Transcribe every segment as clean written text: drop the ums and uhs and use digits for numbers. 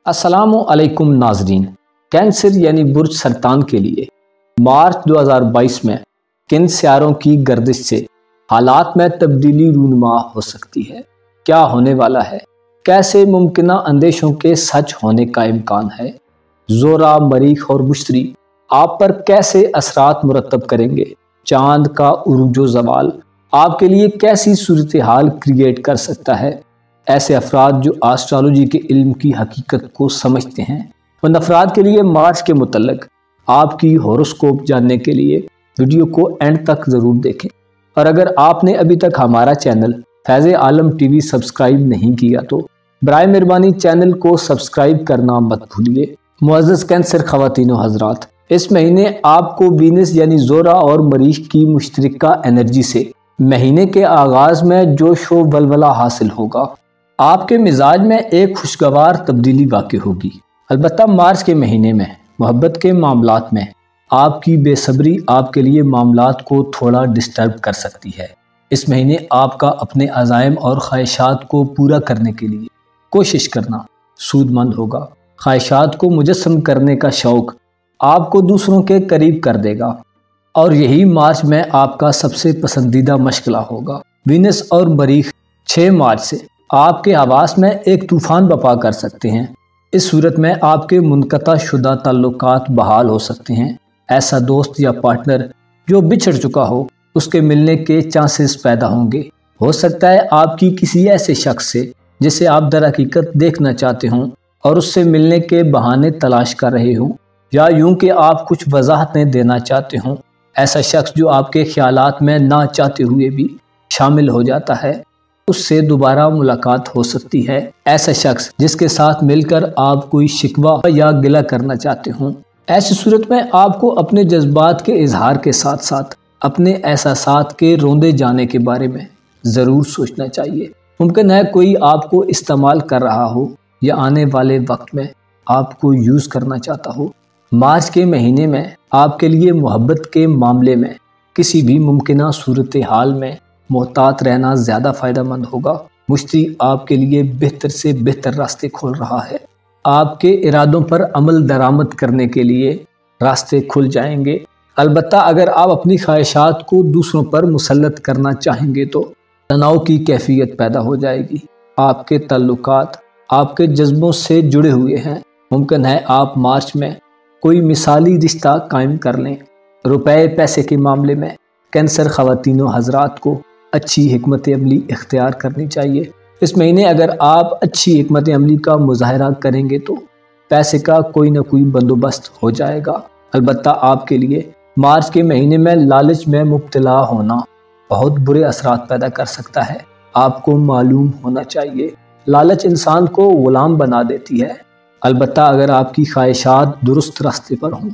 अस्सलामु अलैकुम नाजरीन। कैंसर यानी बुर्ज सरतान के लिए मार्च 2022 में किन सियारों की गर्दिश से हालात में तब्दीली रूनुमा हो सकती है, क्या होने वाला है, कैसे मुमकिना अंदेशों के सच होने का इम्कान है, ज़ोरा, मरीख और मुश्तरी आप पर कैसे असरात मुरतब करेंगे, चांद का उरूजो ज़वाल आपके लिए कैसी सूरत हाल क्रिएट कर सकता है। ऐसे अफराद जो एस्ट्रोलॉजी के इल्म की हकीकत को समझते हैं उन अफराद के लिए मार्च के मुतल्लिक आपकी हॉरोस्कोप जानने के लिए वीडियो को एंड तक ज़रूर देखें। और अगर आपने अभी तक हमारा चैनल फैज़ आलम टीवी सब्सक्राइब नहीं किया तो बराए मेहरबानी चैनल को सब्सक्राइब करना मत भूलिए। मुअज़्ज़ज़ कैंसर ख़वातीनो हज़रात, इस महीने आपको वीनस यानी ज़ोरा और मरीख की मुश्तरका एनर्जी से महीने के आगाज़ में जोश व वलवला हासिल होगा। आपके मिजाज में एक खुशगवार तब्दीली वाक़ई होगी। अलबत्ता मार्च के महीने में मोहब्बत के मामलात में आपकी बेसब्री आपके लिए मामलात को थोड़ा डिस्टर्ब कर सकती है। इस महीने आपका अपने अज़ाइम और ख्वाहिशात को पूरा करने के लिए कोशिश करना सूदमंद होगा। ख्वाहिशात को मुजस्सम करने का शौक़ आपको दूसरों के करीब कर देगा और यही मार्च में आपका सबसे पसंदीदा मशगला होगा। वीनस और मरीख 6 मार्च से आपके आवास में एक तूफ़ान बपा कर सकते हैं। इस सूरत में आपके मुनक़ता शुदा ताल्लुकात बहाल हो सकते हैं। ऐसा दोस्त या पार्टनर जो बिछड़ चुका हो उसके मिलने के चांसेस पैदा होंगे। हो सकता है आपकी किसी ऐसे शख्स से जिसे आप दर हकीकत देखना चाहते हों और उससे मिलने के बहाने तलाश कर रहे हों, या यूं कि आप कुछ वजाहतें देना चाहते हों। ऐसा शख्स जो आपके ख्यालात में ना चाहते हुए भी शामिल हो जाता है, उससे दोबारा मुलाकात हो सकती है। ऐसा शख्स जिसके साथ मिलकर आप कोई शिकवा या गिला करना चाहते हों। ऐसी सूरत में आपको अपने जज्बात के इजहार के साथ साथ अपने एहसासात के रोंदे जाने के बारे में ज़रूर सोचना चाहिए। मुमकिन है कोई आपको इस्तेमाल कर रहा हो या आने वाले वक्त में आपको यूज़ करना चाहता हो। मार्च के महीने में आपके लिए मोहब्बत के मामले में किसी भी मुमकिना सूरत हाल में मोहतात रहना ज़्यादा फ़ायदेमंद होगा। मुश्तरी आपके लिए बेहतर से बेहतर रास्ते खोल रहा है। आपके इरादों पर अमल दरामद करने के लिए रास्ते खुल जाएंगे। अलबत्ता अगर आप अपनी ख्वाहिशात को दूसरों पर मुसल्लत करना चाहेंगे तो तनाव की कैफियत पैदा हो जाएगी। आपके ताल्लुकात आपके जज्बों से जुड़े हुए हैं। मुमकिन है आप मार्च में कोई मिसाली रिश्ता कायम कर लें। रुपए पैसे के मामले में कैंसर ख़वातीनो हज़रात को अच्छी हिकमत अमली इख्तियार करनी चाहिए। इस महीने अगर आप अच्छी हिकमत अमली का मुजाहरा करेंगे तो पैसे का कोई ना कोई बंदोबस्त हो जाएगा। अलबत्ता आपके लिए मार्च के महीने में लालच में मुब्तला होना बहुत बुरे असरात पैदा कर सकता है। आपको मालूम होना चाहिए लालच इंसान को ग़ुलाम बना देती है। अलबत्ता अगर आपकी ख्वाहिशात दुरुस्त रास्ते पर हों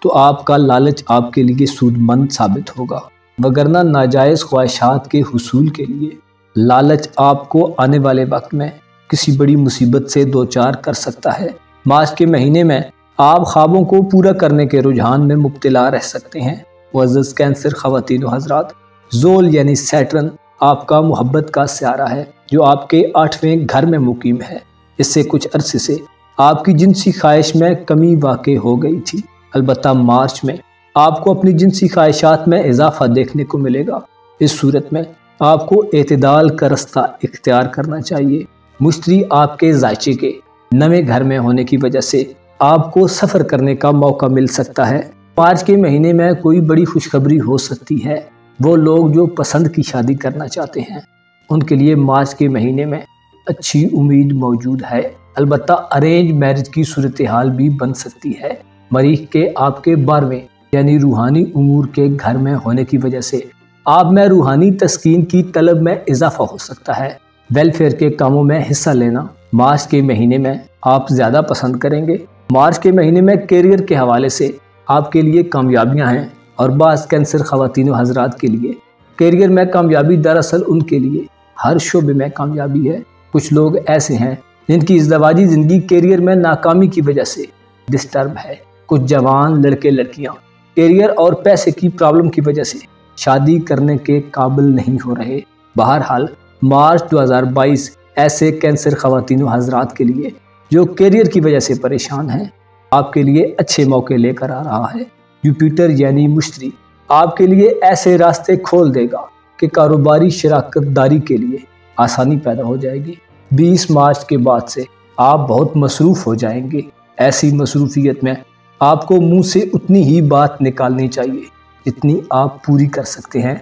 तो आपका लालच आपके लिए सूदमंद साबित होगा, वगरना नाजायज़ ख्वाहिशात के हुसूल के लिए लालच आपको आने वाले वक्त में किसी बड़ी मुसीबत से दो चार कर सकता है। मार्च के महीने में आप ख्वाबों को पूरा करने के रुझान में मुब्तला रह सकते हैं। मुअज़्ज़ज़ कैंसर ख़वातीनो हज़रात, ज़ोल यानी सैटर्न आपका मोहब्बत का सियारा है जो आपके 8वें घर में मुकीम है। इससे कुछ अरसे से आपकी जिनसी ख्वाहिश में कमी वाक़ई हो गई थी। अलबत्ता मार्च में आपको अपनी जिनसी ख्वाहिशात में इजाफा देखने को मिलेगा। इस सूरत में आपको एतदाल का रास्ता इख्तियार करना चाहिए। मुश्तरी आपके जायचे के नवे घर में होने की वजह से आपको सफ़र करने का मौका मिल सकता है। मार्च के महीने में कोई बड़ी खुशखबरी हो सकती है। वो लोग जो पसंद की शादी करना चाहते हैं उनके लिए मार्च के महीने में अच्छी उम्मीद मौजूद है। अलबत्ता अरेंज मैरिज की सूरत हाल भी बन सकती है। मरीख के आपके 12वें यानी रूहानी उमूर के घर में होने की वजह से आप में रूहानी तस्कीन की तलब में इजाफा हो सकता है। वेलफेयर के कामों में हिस्सा लेना मार्च के महीने में आप ज़्यादा पसंद करेंगे। मार्च के महीने में कैरियर के हवाले से आपके लिए कामयाबियां हैं और बाज़ कैंसर ख़वातीनो हज़रात के लिए कैरियर में कामयाबी दरअसल उनके लिए हर शोबे में कामयाबी है। कुछ लोग ऐसे हैं जिनकी इज़्दवाजी ज़िंदगी कैरियर में नाकामी की वजह से डिस्टर्ब है। कुछ जवान लड़के लड़कियाँ कैरियर और पैसे की प्रॉब्लम की वजह से शादी करने के काबिल नहीं हो रहे। बहरहाल मार्च 2022 ऐसे कैंसर ख़वातीनो हज़रात के लिए जो करियर की वजह से परेशान हैं, आपके लिए अच्छे मौके लेकर आ रहा है। जुपिटर यानी मुश्तरी आपके लिए ऐसे रास्ते खोल देगा कि कारोबारी शराकतदारी के लिए आसानी पैदा हो जाएगी। 20 मार्च के बाद से आप बहुत मसरूफ़ हो जाएंगे। ऐसी मसरूफियत में आपको मुंह से उतनी ही बात निकालनी चाहिए जितनी आप पूरी कर सकते हैं।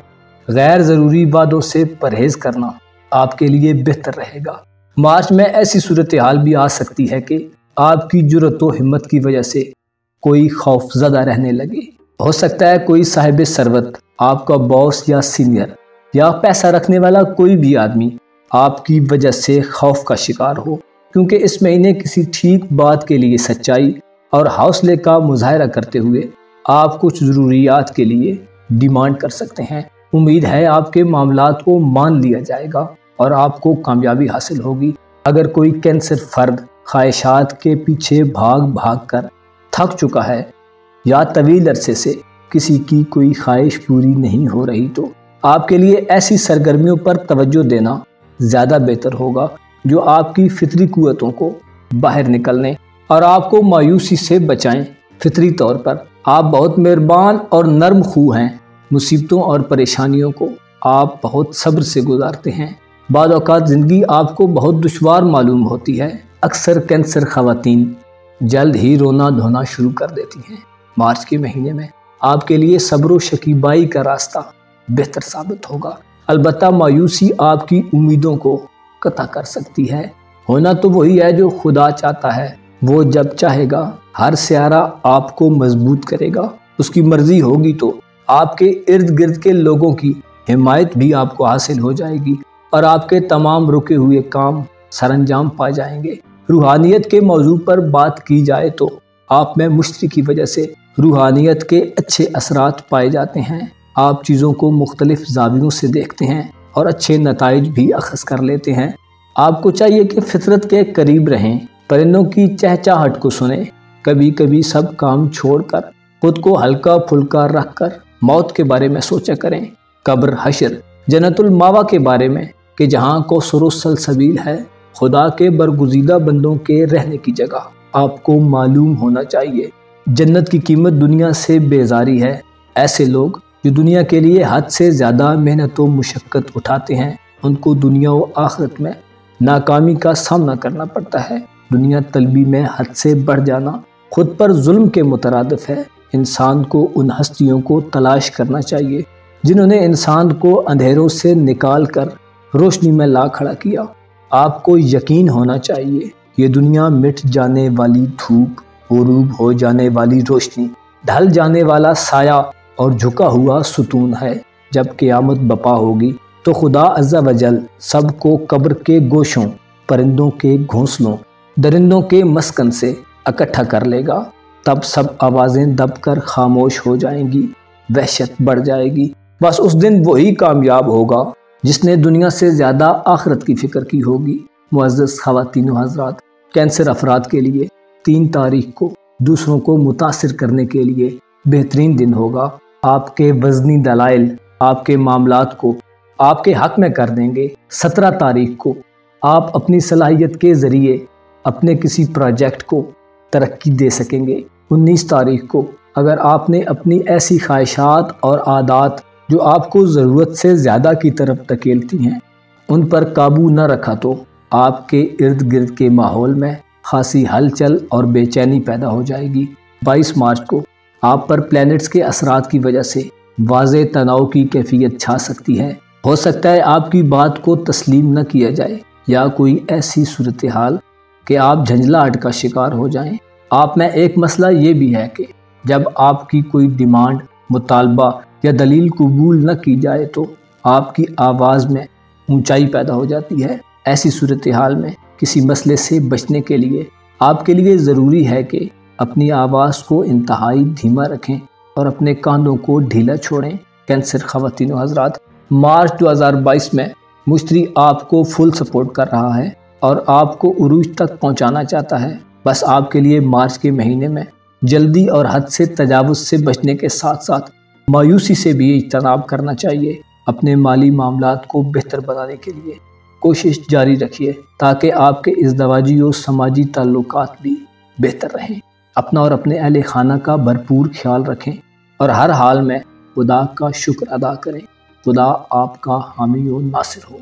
गैर ज़रूरी वादों से परहेज़ करना आपके लिए बेहतर रहेगा। मार्च में ऐसी सूरत हाल भी आ सकती है कि आपकी जुर्रत व हिम्मत की वजह से कोई खौफज़दा रहने लगे। हो सकता है कोई साहिब सरवत, आपका बॉस या सीनियर या पैसा रखने वाला कोई भी आदमी आपकी वजह से खौफ का शिकार हो, क्योंकि इस महीने किसी ठीक बात के लिए सच्चाई और हौसले का मुजाहरा करते हुए आप कुछ ज़रूरियात के लिए डिमांड कर सकते हैं। उम्मीद है आपके मामलात को मान लिया जाएगा और आपको कामयाबी हासिल होगी। अगर कोई कैंसर फर्द ख्वाहिशात के पीछे भाग भाग कर थक चुका है या तवील अरसे से किसी की कोई ख्वाहिश पूरी नहीं हो रही, तो आपके लिए ऐसी सरगर्मियों पर तवज्जो देना ज़्यादा बेहतर होगा जो आपकी फितरी कुव्वतों को बाहर निकलने और आपको मायूसी से बचाएं। फितरी तौर पर आप बहुत मेहरबान और नरम खू हैं। मुसीबतों और परेशानियों को आप बहुत सब्र से गुजारते हैं। बाद औक़ात ज़िंदगी आपको बहुत दुश्वार मालूम होती है। अक्सर कैंसर ख़वातीन जल्द ही रोना धोना शुरू कर देती हैं। मार्च के महीने में आपके लिए सब्र व शकीबाई का रास्ता बेहतर साबित होगा। अलबत्ता मायूसी आपकी उम्मीदों को कता कर सकती है। होना तो वही है जो खुदा चाहता है। वो जब चाहेगा हर सियारा आपको मजबूत करेगा। उसकी मर्जी होगी तो आपके इर्द गिर्द के लोगों की हिमायत भी आपको हासिल हो जाएगी और आपके तमाम रुके हुए काम सरअंजाम पा जाएंगे। रूहानियत के मौजू पर बात की जाए तो आप में मुश्तरी की वजह से रूहानियत के अच्छे असरात पाए जाते हैं। आप चीज़ों को मुख्तलिफ ज़ावियों से देखते हैं और अच्छे नताइज भी अखज़ कर लेते हैं। आपको चाहिए कि फितरत के करीब रहें, परिंदों की चहचहाहट को सुने। कभी कभी सब काम छोड़कर खुद को हल्का फुल्का रख कर मौत के बारे में सोचा करें। कब्र, हशर, जन्नतुल मावा के बारे में कि जहाँ को सलसबील है, खुदा के बरगुज़ीदा बंदों के रहने की जगह आपको मालूम होना चाहिए। जन्नत की कीमत दुनिया से बेजारी है। ऐसे लोग जो दुनिया के लिए हद से ज़्यादा मेहनत व मुशक्क़त उठाते हैं, उनको दुनिया व आखिरत में नाकामी का सामना करना पड़ता है। दुनिया तलबी में हद से बढ़ जाना खुद पर जुल्म के मुतरादिफ है। इंसान को उन हस्तियों को तलाश करना चाहिए जिन्होंने इंसान को अंधेरों से निकाल कर रोशनी में ला खड़ा किया। आपको यकीन होना चाहिए ये दुनिया मिट जाने वाली धूप, गुरूब हो जाने वाली रोशनी, ढल जाने वाला साया और झुका हुआ सुतून है। जब क़यामत बपा होगी तो खुदा अज़्ज़ा वजल सबको कब्र के गोशों, परिंदों के घोंसलों, दरिंदों के मस्कन से इकट्ठा कर लेगा। तब सब आवाज़ें दबकर खामोश हो जाएंगी, वहशत बढ़ जाएगी। बस उस दिन वही कामयाब होगा जिसने दुनिया से ज़्यादा आखिरत की फ़िक्र की होगी। मुअज़्ज़ज़ ख़वातीन व हज़रात, कैंसर अफराद के लिए 3 तारीख को दूसरों को मुतासिर करने के लिए बेहतरीन दिन होगा। आपके वज़नी दलाइल आपके मामलात को आपके हक में कर देंगे। 17 तारीख को आप अपनी सलाहियत के ज़रिए अपने किसी प्रोजेक्ट को तरक्की दे सकेंगे। 19 तारीख को अगर आपने अपनी ऐसी ख्वाहिशात और आदत जो आपको ज़रूरत से ज़्यादा की तरफ धकेलती हैं, उन पर काबू न रखा तो आपके इर्द गिर्द के माहौल में खासी हलचल और बेचैनी पैदा हो जाएगी। 22 मार्च को आप पर प्लैनेट्स के असरात की वजह से वाज़े तनाव की कैफियत छा सकती है। हो सकता है आपकी बात को तस्लीम न किया जाए या कोई ऐसी सूरत हाल कि आप झंझलाहट का शिकार हो जाएं। आप में एक मसला ये भी है कि जब आपकी कोई डिमांड, मुतालबा या दलील कबूल न की जाए तो आपकी आवाज़ में ऊंचाई पैदा हो जाती है। ऐसी सूरत हाल में किसी मसले से बचने के लिए आपके लिए ज़रूरी है कि अपनी आवाज़ को इंतहाई धीमा रखें और अपने कांधों को ढीला छोड़ें। कैंसर ख़वातीन व हज़रात, मार्च 2022 में मुश्तरी आपको फुल सपोर्ट कर रहा है और आपको उरूज तक पहुंचाना चाहता है। बस आपके लिए मार्च के महीने में जल्दी और हद से तजावुज़ से बचने के साथ साथ मायूसी से भी इज्तनाब करना चाहिए। अपने माली मामलात को बेहतर बनाने के लिए कोशिश जारी रखिए ताकि आपके इज़दवाजी और समाजी ताल्लुकात भी बेहतर रहें। अपना और अपने अहले खाना का भरपूर ख्याल रखें और हर हाल में खुदा का शुक्र अदा करें। खुदा आपका हामी और नासिर हो।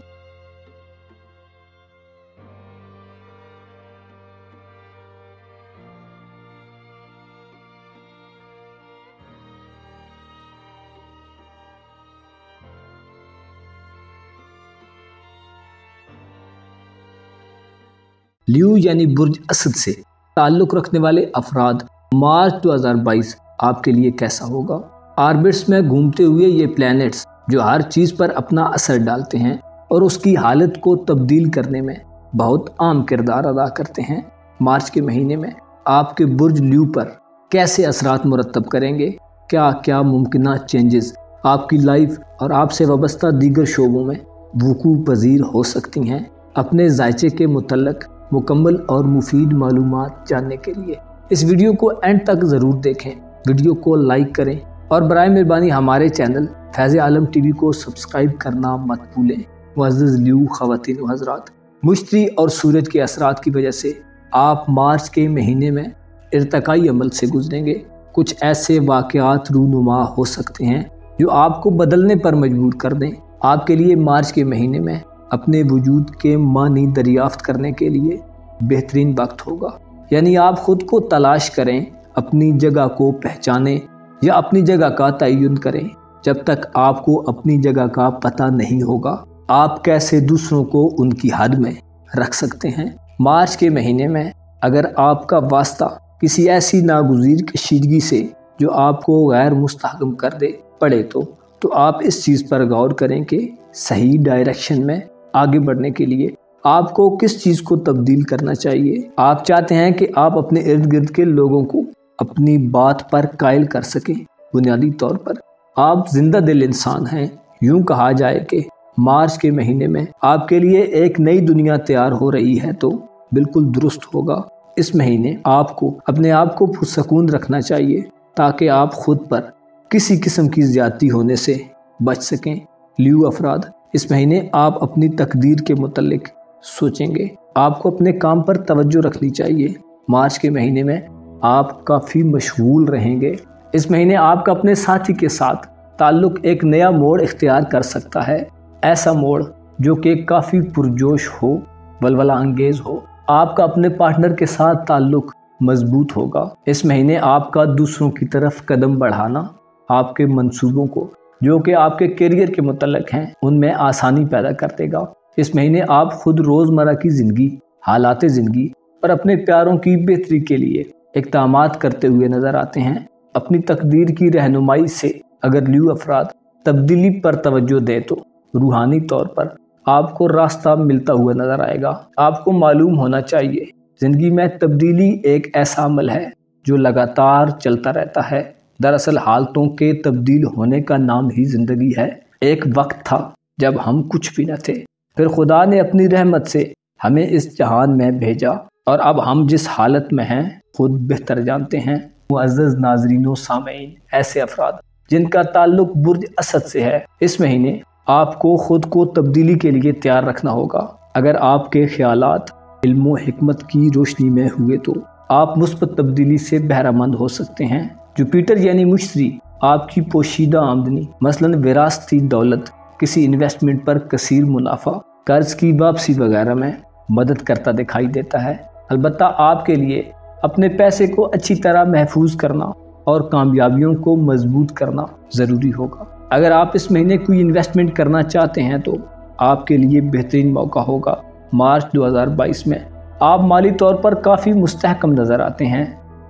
लियो यानी बुर्ज असद से ताल्लुक़ रखने वाले अफराद, मार्च 2022 आपके लिए कैसा होगा? ऑर्बिट्स में घूमते हुए ये प्लैनेट्स जो हर चीज़ पर अपना असर डालते हैं और उसकी हालत को तब्दील करने में बहुत अहम किरदार अदा करते हैं, मार्च के महीने में आपके बुर्ज लियो पर कैसे असरात मुरतब करेंगे? क्या क्या मुमकिन चेंजेस आपकी लाइफ और आपसे वाबस्ता दीगर शोबों में वकूअ पज़ीर हो सकती हैं? अपने जायचे के मुतल्लिक़ मुकम्मल और मुफीद मालूमात जानने के लिए इस वीडियो को एंड तक ज़रूर देखें। वीडियो को लाइक करें और बराए मेहरबानी हमारे चैनल फैज़ आलम टीवी को सब्सक्राइब करना मत भूलें। मुअज़्ज़ज़ लियो ख़वातीन व हज़रात, मुश्तरी और सूरज के असरात की वजह से आप मार्च के महीने में इर्तिकाई अमल से गुजरेंगे। कुछ ऐसे वाक़यात रूनुमा हो सकते हैं जो आपको बदलने पर मजबूर कर दें। आपके लिए मार्च के महीने में अपने वजूद के मानी दरियाफ्त करने के लिए बेहतरीन वक्त होगा। यानी आप खुद को तलाश करें, अपनी जगह को पहचानें या अपनी जगह का तयन करें। जब तक आपको अपनी जगह का पता नहीं होगा, आप कैसे दूसरों को उनकी हद में रख सकते हैं? मार्च के महीने में अगर आपका वास्ता किसी ऐसी नागुज़ीर कशीदगी से जो आपको गैर मुस्तहकम कर दे पड़े तो आप इस चीज़ पर गौर करें कि सही डायरेक्शन में आगे बढ़ने के लिए आपको किस चीज़ को तब्दील करना चाहिए। आप चाहते हैं कि आप अपने इर्द गिर्द के लोगों को अपनी बात पर कायल कर सकें। बुनियादी तौर पर आप जिंदा दिल इंसान हैं। यूं कहा जाए कि मार्च के महीने में आपके लिए एक नई दुनिया तैयार हो रही है तो बिल्कुल दुरुस्त होगा। इस महीने आपको अपने आप को पुरसकून रखना चाहिए ताकि आप खुद पर किसी किस्म की ज़्यादती होने से बच सकें। लियो अफराद, इस महीने आप अपनी तकदीर के मुतल्लिक सोचेंगे। आपको अपने काम पर तवज्जो रखनी चाहिए। मार्च के महीने में आप काफ़ी मशगूल रहेंगे। इस महीने आपका अपने साथी के साथ ताल्लुक़ एक नया मोड़ इख्तियार कर सकता है। ऐसा मोड़ जो कि काफ़ी पुरजोश हो, वलवला अंगेज़ हो। आपका अपने पार्टनर के साथ ताल्लुक़ मजबूत होगा। इस महीने आपका दूसरों की तरफ कदम बढ़ाना आपके मंसूबों को जो कि आपके करियर के मुतल्लिक हैं उनमें आसानी पैदा कर देगा। इस महीने आप खुद रोज़मर्रा की ज़िंदगी, हालात ज़िंदगी और अपने प्यारों की बेहतरी के लिए इक़दामात करते हुए नज़र आते हैं। अपनी तकदीर की रहनुमाई से अगर लियो अफराद तब्दीली पर तवज्जो दें तो रूहानी तौर पर आपको रास्ता मिलता हुआ नज़र आएगा। आपको मालूम होना चाहिए ज़िंदगी में तब्दीली एक ऐसा अमल है जो लगातार चलता रहता है। दरअसल हालतों के तब्दील होने का नाम ही ज़िंदगी है। एक वक्त था जब हम कुछ भी न थे, फिर खुदा ने अपनी रहमत से हमें इस जहान में भेजा और अब हम जिस हालत में हैं खुद बेहतर जानते हैं। मुअज़्ज़ज़ नाज़रीन व सामईन, ऐसे अफराद जिनका ताल्लुक़ बुर्ज असद से है, इस महीने आपको खुद को तब्दीली के लिए तैयार रखना होगा। अगर आपके ख्यालात इल्म व हिकमत की रोशनी में हुए तो आप मुस्बत तब्दीली से बहरामंद हो सकते हैं। जुपिटर यानी मुश्तरी आपकी पोशीदा आमदनी, मसलन विरासती दौलत, किसी इन्वेस्टमेंट पर कसीर मुनाफा, कर्ज की वापसी वगैरह में मदद करता दिखाई देता है। अलबत्ता आपके लिए अपने पैसे को अच्छी तरह महफूज करना और कामयाबियों को मजबूत करना ज़रूरी होगा। अगर आप इस महीने कोई इन्वेस्टमेंट करना चाहते हैं तो आपके लिए बेहतरीन मौका होगा। मार्च 2022 में आप माली तौर पर काफ़ी मुस्तहकम नज़र आते हैं।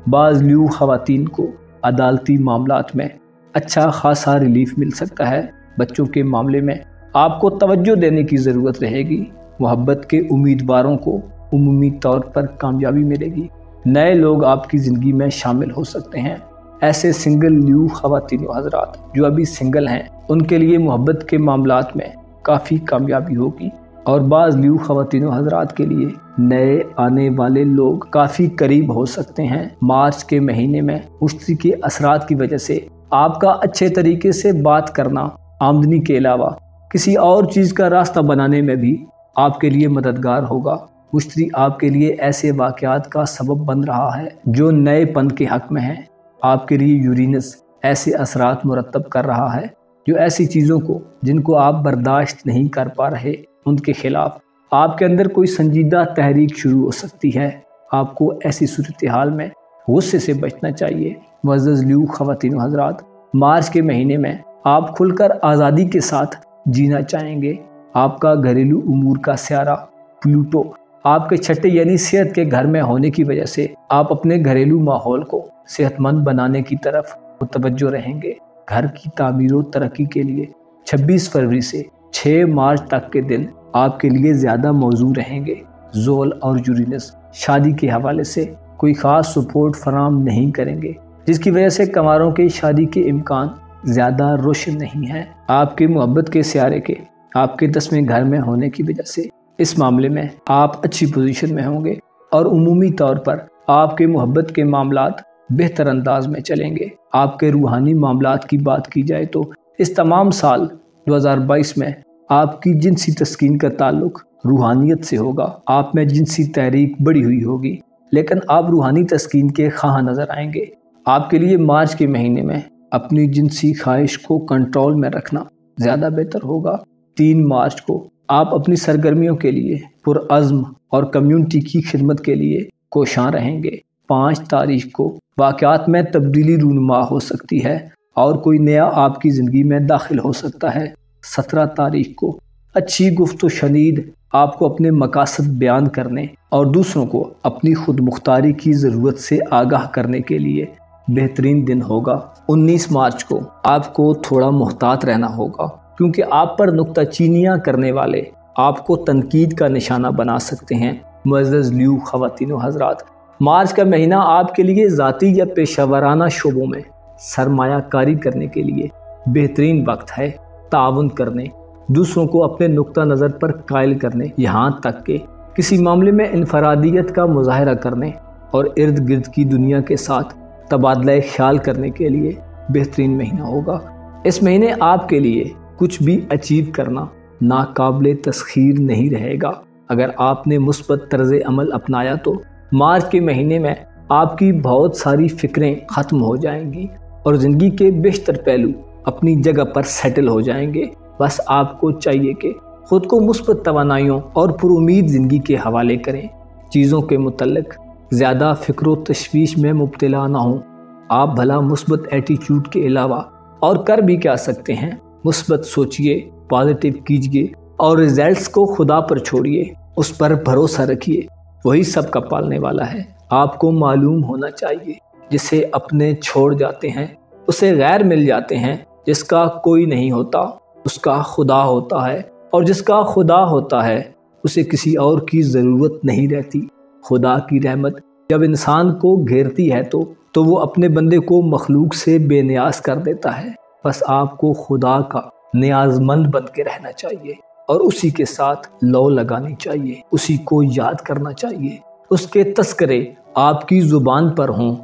बाज़ लियो ख़वातीन को अदालती मामलात में अच्छा खासा रिलीफ मिल सकता है। बच्चों के मामले में आपको तवज्जो देने की ज़रूरत रहेगी। मोहब्बत के उम्मीदवारों को उमूमी तौर पर कामयाबी मिलेगी। नए लोग आपकी ज़िंदगी में शामिल हो सकते हैं। ऐसे सिंगल लियो ख़वातीन व हज़रात जो अभी सिंगल हैं उनके लिए मोहब्बत के मामलात में काफ़ी कामयाबी होगी। और बाज़ लियो ख़वातीन व हज़रात के लिए नए आने वाले लोग काफ़ी करीब हो सकते हैं। मार्च के महीने में मुश्तरी के असरात की वजह से आपका अच्छे तरीके से बात करना आमदनी के अलावा किसी और चीज़ का रास्ता बनाने में भी آپ کے لیے مددگار ہوگا۔ مشتری آپ کے لیے ایسے واقعات کا سبب بن رہا ہے جو نئے پن کے حق میں ہیں۔ آپ کے لیے یورینس ایسے اثرات مرتب کر رہا ہے جو ایسی چیزوں کو جن کو آپ برداشت نہیں کر پا رہے ان کے خلاف آپ کے اندر کوئی سنجیدہ تحریک شروع ہو سکتی ہے۔ آپ کو ایسی صورتحال میں غصے سے بچنا چاہیے۔ معزز لیو خواتین و حضرات، مارچ کے مہینے میں آپ کھل کر آزادی کے ساتھ جینا چاہیں گے۔ آپ کا گھریلو امور کا سیارہ پلوٹو آپ کے چھٹے یعنی صحت کے گھر میں ہونے کی وجہ سے آپ اپنے گھریلو ماحول کو صحت مند بنانے کی طرف متوجہ رہیں گے۔ گھر کی تعمیر و ترقی کے لیے 26 فروری سے 6 مارچ تک کے دن آپ کے لیے زیادہ موزوں رہیں گے۔ زول اور یورینس شادی کے حوالے سے کوئی خاص سپورٹ فراہم نہیں کریں گے، جس کی وجہ سے کنواروں کے شادی کے امکان زیادہ روشن نہیں ہیں۔ آپ کے محبت کے سیارے کے آپ کے 10ویں گھر میں ہونے کی وجہ سے اس معاملے میں آپ اچھی پوزیشن میں ہوں گے اور عمومی طور پر آپ کے محبت کے معاملات بہتر انداز میں چلیں گے۔ آپ کے روحانی معاملات کی بات کی جائے تو اس تمام سال 2022 میں آپ کی جنسی تسکین کا تعلق روحانیت سے ہوگا۔ آپ میں جنسی تحریک بڑی ہوئی ہوگی، لیکن آپ روحانی تسکین کے خواہاں نظر آئیں گے۔ آپ کے لیے مارچ کے مہینے میں اپنی جنسی خواہش کو کنٹرول میں رکھنا زیادہ بہتر ہوگا۔ 3 مارچ کو آپ اپنی سرگرمیوں کے لیے پرعزم اور کمیونٹی کی خدمت کے لیے کوشاں رہیں گے۔ 5 تاریخ کو واقعات میں تبدیلی رونما ہو سکتی ہے اور کوئی نیا آپ کی زندگی میں داخل ہو سکتا ہے۔ 17 تاریخ کو اچھی گفت و شنید آپ کو اپنے مقاصد بیان کرنے اور دوسروں کو اپنی خود مختاری کی ضرورت سے آگاہ کرنے کے لیے بہترین دن ہوگا۔ 19 مارچ کو آپ کو تھوڑا محتاط رہنا ہوگا، کیونکہ آپ پر نکتہ چینیاں کرنے والے آپ کو تنقید کا نشانہ بنا سکتے ہیں۔ معزز لیو خواتین و حضرات، مارچ کا مہینہ آپ کے لیے ذاتی یا پیشہ ورانہ شعبوں میں سرمایہ کاری کرنے کے لیے بہترین وقت ہے۔ تعاون کرنے، دوسروں کو اپنے نقطہ نظر پر قائل کرنے، یہاں تک کہ کسی معاملے میں انفرادیت کا مظاہرہ کرنے اور ارد گرد کی دنیا کے ساتھ تبادلہ خیال کرنے کے لیے بہترین مہینہ ہوگا۔ اس مہینے آپ کے لیے کچھ بھی اچیو کرنا ناقابل تسخیر نہیں رہے گا۔ اگر آپ نے مثبت طرز عمل اپنایا تو مارچ کے مہینے میں آپ کی بہت ساری فکریں ختم ہو جائیں گی اور زندگی کے بیشتر پہلو اپنی جگہ پر سیٹل ہو جائیں گے۔ بس آپ کو چاہیے کہ خود کو مثبت توانائیوں اور پرامید زندگی کے حوالے کریں۔ چیزوں کے متعلق زیادہ فکر و تشویش میں مبتلا نہ ہوں۔ آپ بھلا مثبت ایٹیچیوڈ کے علاوہ اور کر بھی کیا سکتے ہیں؟ مثبت سوچئے، پازیٹیو کیجئے اور ریزلٹس کو خدا پر چھوڑیے، اس پر بھروسہ رکھیے، وہی سب کا پالنے والا ہے۔ آپ کو معلوم ہونا چاہیے جسے اپنے چھوڑ جاتے ہیں اسے غیر مل جاتے ہیں، جس کا کوئی نہیں ہوتا اس کا خدا ہوتا ہے، اور جس کا خدا ہوتا ہے اسے کسی اور کی ضرورت نہیں رہتی۔ خدا کی رحمت جب انسان کو گھیرتی ہے تو وہ اپنے بندے کو مخلوق سے بے نیاز کر دیتا ہے۔ بس آپ کو خدا کا نیاز مند بن کے رہنا چاہیے اور اسی کے ساتھ لو لگانی چاہیے، اسی کو یاد کرنا چاہیے، اس کے تذکرے آپ کی زبان پر ہوں۔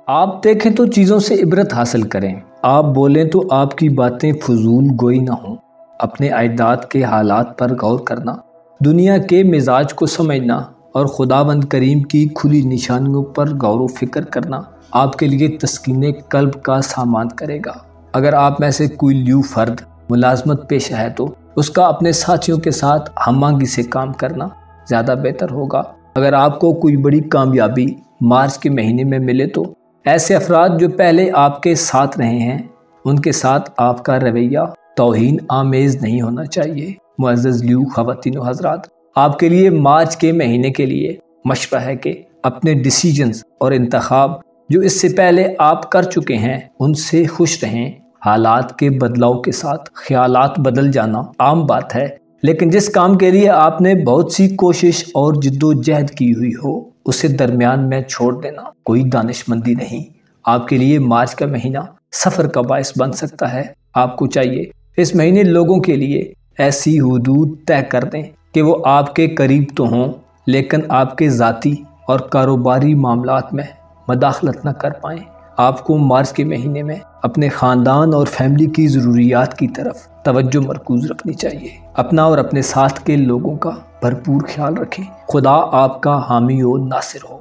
آپ دیکھیں تو چیزوں سے عبرت حاصل کریں، آپ بولیں تو آپ کی باتیں فضول گوئی نہ ہوں۔ اپنے اجداد کے حالات پر غور کرنا، دنیا کے مزاج کو سمجھنا اور خداوند کریم کی کھلی نشانیوں پر غور و فکر کرنا آپ کے لیے تسکین قلب کا سامان کرے گا۔ اگر آپ میں سے کوئی لیو فرد ملازمت پیشہ ہے تو اس کا اپنے ساتھیوں کے ساتھ ہم آہنگی سے کام کرنا زیادہ بہتر ہوگا۔ اگر آپ کو کوئی بڑی کامیابی مارچ کے مہینے میں ملے تو ایسے افراد جو پہلے آپ کے ساتھ رہے ہیں ان کے ساتھ آپ کا رویہ توہین آمیز نہیں ہونا چاہیے۔ معزز لیو خواتین و حضرات، آپ کے لیے مارچ کے مہینے کے لیے مشورہ ہے کہ اپنے ڈیسیجنز اور انتخاب جو اس سے پہلے آپ کر چکے ہیں ان سے خوش رہیں۔ حالات کے بدلاؤ کے ساتھ خیالات بدل جانا عام بات ہے، لیکن جس کام کے لیے آپ نے بہت سی کوشش اور جد و جہد کی ہوئی ہو اسے درمیان میں چھوڑ دینا کوئی دانش مندی نہیں۔ آپ کے لیے مارچ کا مہینہ سفر کا باعث بن سکتا ہے۔ آپ کو چاہیے اس مہینے لوگوں کے لیے ایسی حدود طے کر دیں کہ وہ آپ کے قریب تو ہوں لیکن آپ کے ذاتی اور کاروباری معاملات میں مداخلت نہ کر پائیں۔ آپ کو مارچ کے مہینے میں اپنے خاندان اور فیملی کی ضروریات کی طرف توجہ مرکوز رکھنی چاہیے۔ اپنا اور اپنے ساتھ کے لوگوں کا بھرپور خیال رکھیں۔ خدا آپ کا حامی و ناصر ہو۔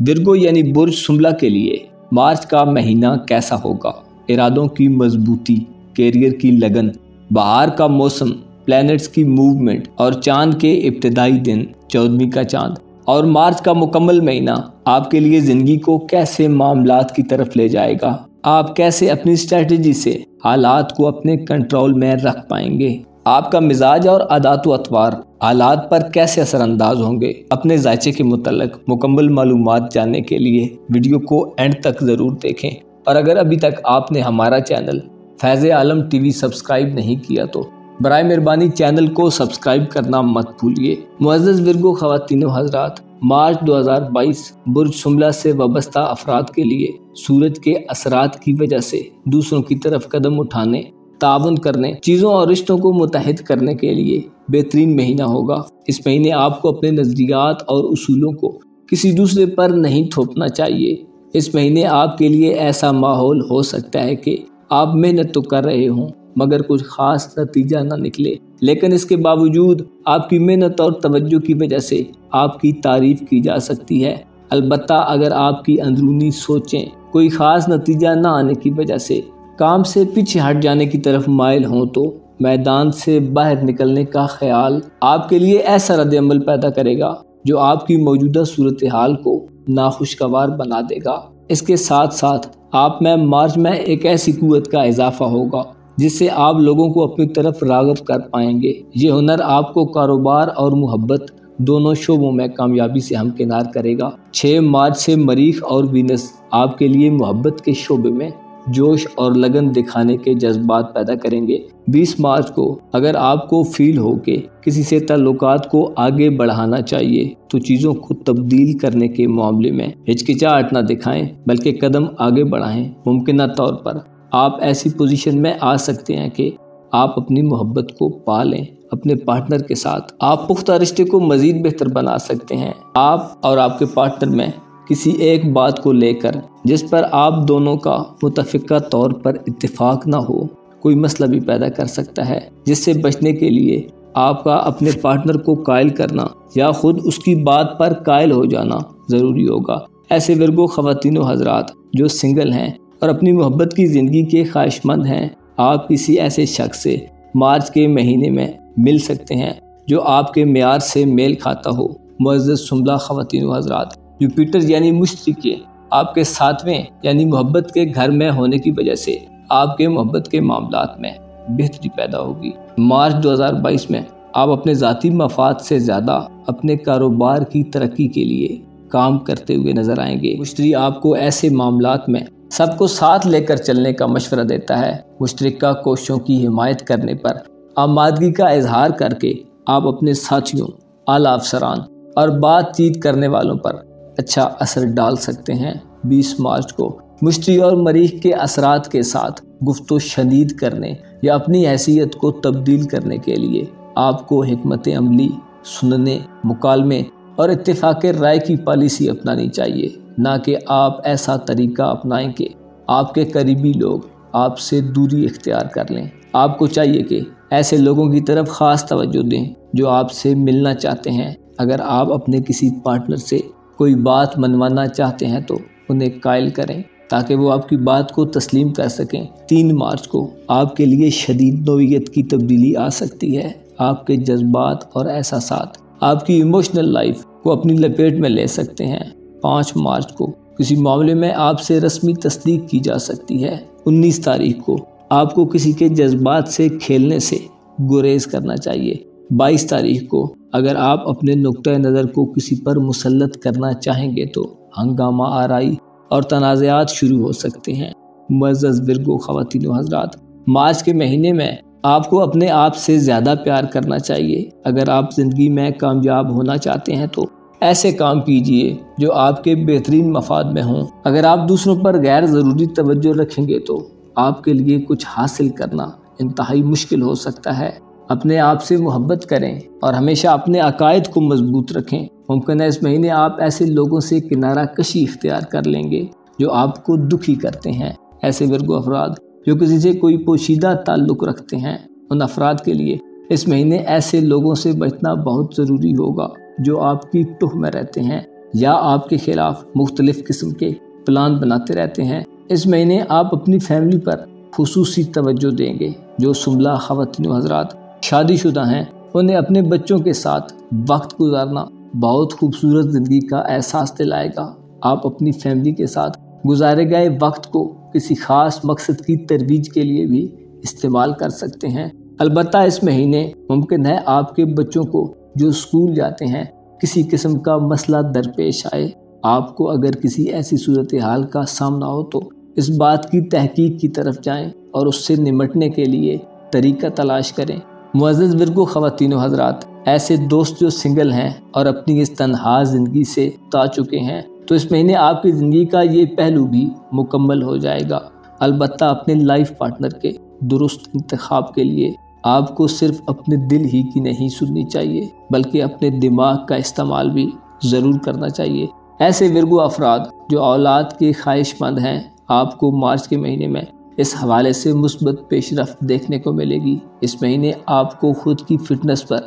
ورگو یعنی برج سنبلہ کے لیے مارچ کا مہینہ کیسا ہوگا؟ ارادوں کی مضبوطی، کیریئر کی لگن، بہار کا موسم، پلینٹس کی موومنٹ اور چاند کے ابتدائی دن 14ویں کا چاند اور مارچ کا مکمل مہینہ آپ کے لیے زندگی کو کیسے معاملات کی طرف لے جائے گا؟ آپ کیسے اپنی اسٹریٹجی سے حالات کو اپنے کنٹرول میں رکھ پائیں گے؟ آپ کا مزاج اور عادات و اطوار حالات پر کیسے اثر انداز ہوں گے؟ اپنے ذائقے کے متعلق مکمل معلومات جاننے کے لیے ویڈیو کو اینڈ تک ضرور دیکھیں، اور اگر ابھی تک آپ نے ہمارا چینل فیض عالم ٹی وی سبسکرائب نہیں کیا تو برائے مہربانی چینل کو سبسکرائب کرنا مت بھولیے۔ معزز ورگو خواتین و حضرات، مارچ 2022 برج سنبلہ سے وابستہ افراد کے لیے سورج کے اثرات کی وجہ سے دوسروں کی طرف قدم اٹھانے، تعاون کرنے، چیزوں اور رشتوں کو متحد کرنے کے لیے بہترین مہینہ ہوگا۔ اس مہینے آپ کو اپنے نظریات اور اصولوں کو کسی دوسرے پر نہیں تھوپنا چاہیے۔ اس مہینے آپ کے لیے ایسا ماحول ہو سکتا ہے کہ آپ محنت تو کر رہے ہوں مگر کچھ خاص نتیجہ نہ نکلے، لیکن اس کے باوجود آپ کی محنت اور توجہ کی وجہ سے آپ کی تعریف کی جا سکتی ہے۔ البتہ اگر آپ کی اندرونی سوچیں کوئی خاص نتیجہ نہ آنے کی وجہ سے کام سے پیچھے ہٹ جانے کی طرف مائل ہوں تو میدان سے باہر نکلنے کا خیال آپ کے لیے ایسا رد عمل پیدا کرے گا جو آپ کی موجودہ صورتحال کو ناخوشگوار بنا دے گا۔ اس کے ساتھ ساتھ آپ میں مارچ میں ایک ایسی قوت کا اضافہ ہوگا جس سے آپ لوگوں کو اپنی طرف راغب کر پائیں گے۔ یہ ہنر آپ کو کاروبار اور محبت دونوں شعبوں میں کامیابی سے ہمکنار کرے گا۔ 6 مارچ سے مریخ اور وینس آپ کے لیے محبت کے شعبے میں جوش اور لگن دکھانے کے جذبات پیدا کریں گے۔ 20 مارچ کو اگر آپ کو فیل ہو کہ کسی سے تعلقات کو آگے بڑھانا چاہیے تو چیزوں کو تبدیل کرنے کے معاملے میں ہچکچاہٹ نہ دکھائیں بلکہ قدم آگے بڑھائیں۔ ممکنہ طور پر آپ ایسی پوزیشن میں آ سکتے ہیں کہ آپ اپنی محبت کو پا لیں۔ اپنے پارٹنر کے ساتھ آپ پختہ رشتے کو مزید بہتر بنا سکتے ہیں۔ آپ اور آپ کے پارٹنر میں کسی ایک بات کو لے کر جس پر آپ دونوں کا متفقہ طور پر اتفاق نہ ہو کوئی مسئلہ بھی پیدا کر سکتا ہے، جس سے بچنے کے لیے آپ کا اپنے پارٹنر کو قائل کرنا یا خود اس کی بات پر قائل ہو جانا ضروری ہوگا۔ ایسے ورگو خواتین و حضرات جو سنگل ہیں اور اپنی محبت کی زندگی کے خواہش مند ہیں، آپ کسی ایسے شخص سے مارچ کے مہینے میں مل سکتے ہیں جو آپ کے معیار سے میل کھاتا ہو۔ معزز سنبلہ خواتین و حضرات، جوپیٹر یعنی مشتری کے آپ کے 7ویں یعنی محبت کے گھر میں ہونے کی وجہ سے آپ کے محبت کے معاملات میں بہتری پیدا ہوگی۔ مارچ 2022 میں آپ اپنے ذاتی مفاد سے زیادہ اپنے کاروبار کی ترقی کے لیے کام کرتے ہوئے نظر آئیں گے۔ مشتری آپ کو ایسے معاملات میں سب کو ساتھ لے کر چلنے کا مشورہ دیتا ہے۔ مشترکہ کوششوں کی حمایت کرنے پر آمادگی کا اظہار کر کے آپ اپنے ساتھیوں، اعلیٰ افسران اور بات چیت کرنے والوں پر اچھا اثر ڈال سکتے ہیں۔ 20 مارچ کو مشتری اور مریخ کے اثرات کے ساتھ گفت و شنید کرنے یا اپنی حیثیت کو تبدیل کرنے کے لیے آپ کو حکمت عملی، سننے، مکالمے اور اتفاق رائے کی پالیسی اپنانی چاہیے، نہ کہ آپ ایسا طریقہ اپنائیں کہ آپ کے قریبی لوگ آپ سے دوری اختیار کر لیں۔ آپ کو چاہیے کہ ایسے لوگوں کی طرف خاص توجہ دیں جو آپ سے ملنا چاہتے ہیں۔ اگر آپ اپنے کسی پارٹنر سے کوئی بات منوانا چاہتے ہیں تو انہیں قائل کریں تاکہ وہ آپ کی بات کو تسلیم کر سکیں۔ 3 مارچ کو آپ کے لیے شدید نوعیت کی تبدیلی آ سکتی ہے۔ آپ کے جذبات اور احساسات آپ کی ایموشنل لائف کو اپنی لپیٹ میں لے سکتے ہیں۔ 5 مارچ کو کسی معاملے میں آپ سے رسمی تصدیق کی جا سکتی ہے۔ 19 تاریخ کو آپ کو کسی کے جذبات سے کھیلنے سے گریز کرنا چاہیے۔ 22 تاریخ کو اگر آپ اپنے نقطۂ نظر کو کسی پر مسلط کرنا چاہیں گے تو ہنگامہ آرائی اور تنازعات شروع ہو سکتے ہیں۔ معزز ورگو خواتین و حضرات، مارچ کے مہینے میں آپ کو اپنے آپ سے زیادہ پیار کرنا چاہیے۔ اگر آپ زندگی میں کامیاب ہونا چاہتے ہیں تو ایسے کام کیجئے جو آپ کے بہترین مفاد میں ہوں۔ اگر آپ دوسروں پر غیر ضروری توجہ رکھیں گے تو آپ کے لیے کچھ حاصل کرنا انتہائی مشکل ہو سکتا ہے۔ اپنے آپ سے محبت کریں اور ہمیشہ اپنے عقائد کو مضبوط رکھیں۔ ممکن ہے اس مہینے آپ ایسے لوگوں سے کنارہ کشی اختیار کر لیں گے جو آپ کو دکھی کرتے ہیں۔ ایسے ورگو افراد جو کسی سے کوئی پوشیدہ تعلق رکھتے ہیں، ان افراد کے لیے اس مہینے ایسے لوگوں سے بچنا بہت ضروری ہوگا جو آپ کی ٹوہ میں رہتے ہیں یا آپ کے خلاف مختلف قسم کے پلان بناتے رہتے ہیں۔ اس مہینے آپ اپنی فیملی پر خصوصی توجہ دیں گے۔ جو سنبلہ خواتین و حضرات شادی شدہ ہیں، انہیں اپنے بچوں کے ساتھ وقت گزارنا بہت خوبصورت زندگی کا احساس دلائے گا۔ آپ اپنی فیملی کے ساتھ گزارے گئے وقت کو کسی خاص مقصد کی ترویج کے لیے بھی استعمال کر سکتے ہیں۔ البتہ اس مہینے ممکن ہے آپ کے بچوں کو جو اسکول جاتے ہیں کسی قسم کا مسئلہ درپیش آئے۔ آپ کو اگر کسی ایسی صورتحال کا سامنا ہو تو اس بات کی تحقیق کی طرف جائیں اور اس سے نمٹنے کے لیے طریقہ تلاش کریں۔ معزز ورگو خواتین و حضرات، ایسے دوست جو سنگل ہیں اور اپنی اس تنہا زندگی سے تا چکے ہیں، تو اس مہینے آپ کی زندگی کا یہ پہلو بھی مکمل ہو جائے گا۔ البتہ اپنے لائف پارٹنر کے درست انتخاب کے لیے آپ کو صرف اپنے دل ہی کی نہیں سننی چاہیے بلکہ اپنے دماغ کا استعمال بھی ضرور کرنا چاہیے۔ ایسے ورگو افراد جو اولاد کے خواہش مند ہیں، آپ کو مارچ کے مہینے میں اس حوالے سے مثبت پیش رفت دیکھنے کو ملے گی۔ اس مہینے آپ کو خود کی فٹنس پر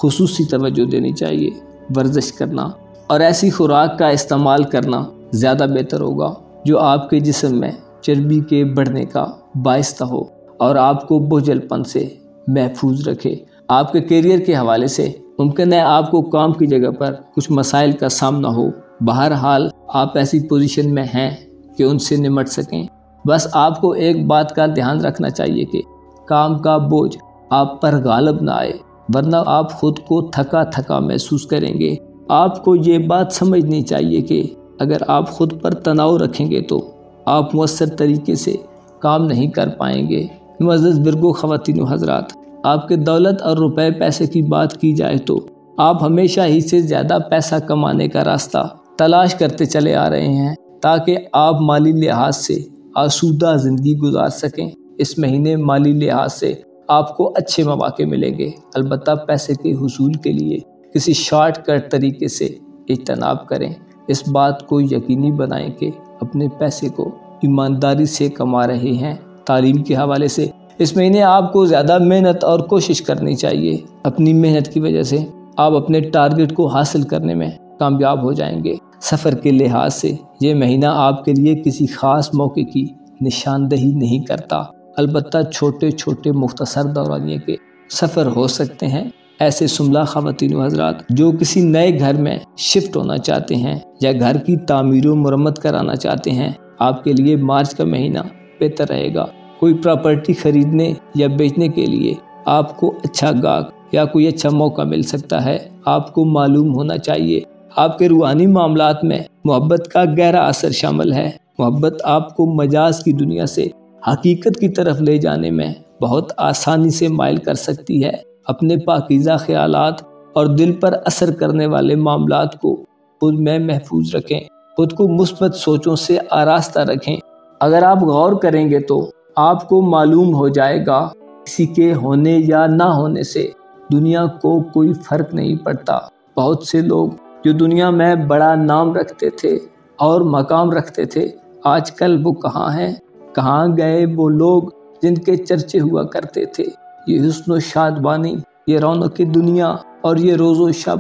خصوصی توجہ دینی چاہیے۔ ورزش کرنا اور ایسی خوراک کا استعمال کرنا زیادہ بہتر ہوگا جو آپ کے جسم میں چربی کے بڑھنے کا باعث ہو اور آپ کو بوجھل پن سے محفوظ رکھے۔ آپ کے کیریئر کے حوالے سے ممکن ہے آپ کو کام کی جگہ پر کچھ مسائل کا سامنا ہو۔ بہرحال آپ ایسی پوزیشن میں ہیں کہ ان سے نمٹ سکیں۔ بس آپ کو ایک بات کا دھیان رکھنا چاہیے کہ کام کا بوجھ آپ پر غالب نہ آئے، ورنہ آپ خود کو تھکا تھکا محسوس کریں گے۔ آپ کو یہ بات سمجھنی چاہیے کہ اگر آپ خود پر تناؤ رکھیں گے تو آپ مؤثر طریقے سے کام نہیں کر پائیں گے۔ معزز ورگو خواتین و حضرات، آپ کے دولت اور روپے پیسے کی بات کی جائے تو آپ ہمیشہ ہی سے زیادہ پیسہ کمانے کا راستہ تلاش کرتے چلے آ رہے ہیں تاکہ آپ مالی لحاظ سے آسودہ زندگی گزار سکیں۔ اس مہینے مالی لحاظ سے آپ کو اچھے مواقع ملیں گے، البتہ پیسے کے حصول کے لیے کسی شارٹ کٹ طریقے سے اجتناب کریں۔ اس بات کو یقینی بنائیں کہ اپنے پیسے کو ایمانداری سے کما رہے ہیں۔ تعلیم کے حوالے سے اس مہینے آپ کو زیادہ محنت اور کوشش کرنی چاہیے۔ اپنی محنت کی وجہ سے آپ اپنے ٹارگٹ کو حاصل کرنے میں کامیاب ہو جائیں گے۔ سفر کے لحاظ سے یہ مہینہ آپ کے لیے کسی خاص موقع کی نشاندہی نہیں کرتا، البتہ چھوٹے چھوٹے مختصر دورانیے کے سفر ہو سکتے ہیں۔ ایسے سنبلہ خواتین و حضرات جو کسی نئے گھر میں شفٹ ہونا چاہتے ہیں یا گھر کی تعمیر و مرمت کرانا چاہتے ہیں، آپ کے لیے مارچ کا مہینہ بہتر رہے گا۔ کوئی پراپرٹی خریدنے یا بیچنے کے لیے آپ کو اچھا گاہک یا کوئی اچھا موقع مل سکتا ہے۔ آپ کو معلوم ہونا چاہیے آپ کے روحانی معاملات میں محبت کا گہرا اثر شامل ہے۔ محبت آپ کو مجاز کی دنیا سے حقیقت کی طرف لے جانے میں بہت آسانی سے مائل کر سکتی ہے۔ اپنے پاکیزہ خیالات اور دل پر اثر کرنے والے معاملات کو خود میں محفوظ رکھیں، خود کو مثبت سوچوں سے آراستہ رکھیں۔ اگر آپ غور کریں گے تو آپ کو معلوم ہو جائے گا کسی کے ہونے یا نہ ہونے سے دنیا کو کوئی فرق نہیں پڑتا۔ بہت سے لوگ جو دنیا میں بڑا نام رکھتے تھے اور مقام رکھتے تھے، آج کل وہ کہاں ہیں؟ کہاں گئے وہ لوگ جن کے چرچے ہوا کرتے تھے؟ یہ حسن و شادبانی، یہ رونق دنیا اور یہ روز و شب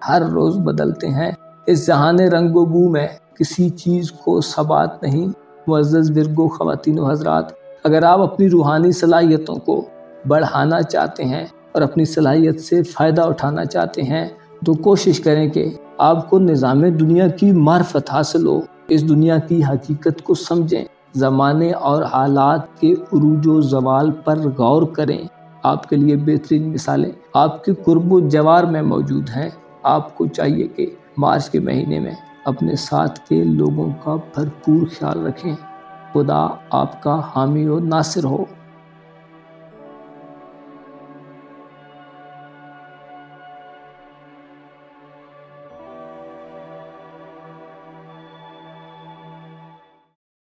ہر روز بدلتے ہیں۔ اس جہان رنگ و بو میں کسی چیز کو ثبات نہیں۔ معزز ورگو خواتین و حضرات، اگر آپ اپنی روحانی صلاحیتوں کو بڑھانا چاہتے ہیں اور اپنی صلاحیت سے فائدہ اٹھانا چاہتے ہیں تو کوشش کریں کہ آپ کو نظام دنیا کی معرفت حاصل ہو، اس دنیا کی حقیقت کو سمجھیں، زمانے اور حالات کے عروج و زوال پر غور کریں۔ آپ کے لیے بہترین مثالیں آپ کے قرب و جوار میں موجود ہیں۔ آپ کو چاہیے کہ مارچ کے مہینے میں اپنے ساتھ کے لوگوں کا بھرپور خیال رکھیں۔ خدا آپ کا حامی و ناصر ہو۔